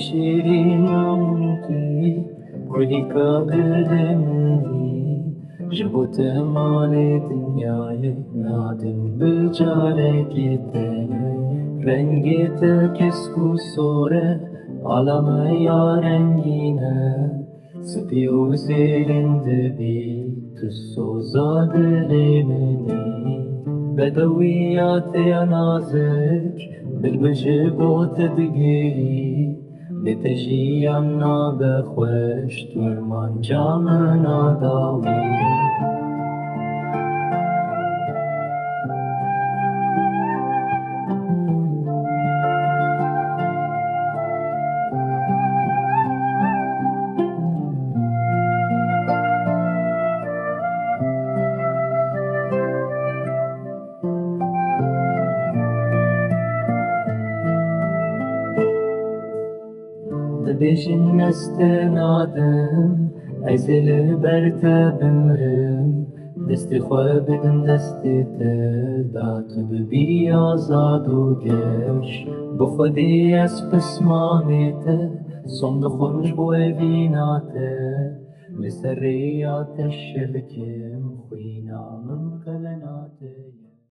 شیرین نمودی کلی کابلندی جبوت مال دنیای نادم بجاره گیته رنگیت کسکو سوره عالم یا رنگینه سپی و زیرنده بی تو سوزاد منی بدویات یا نازک بالبجه بوت دگیری لتجيان بخوش ترمان جامنا داوي دبيشن نستنادم عزل برتبمرم دستی خواه بدم دستی دات ببی آزاد و گش بخودی از پسمانیت صند خونش بوی بیناته مسریات الشبکم خوینام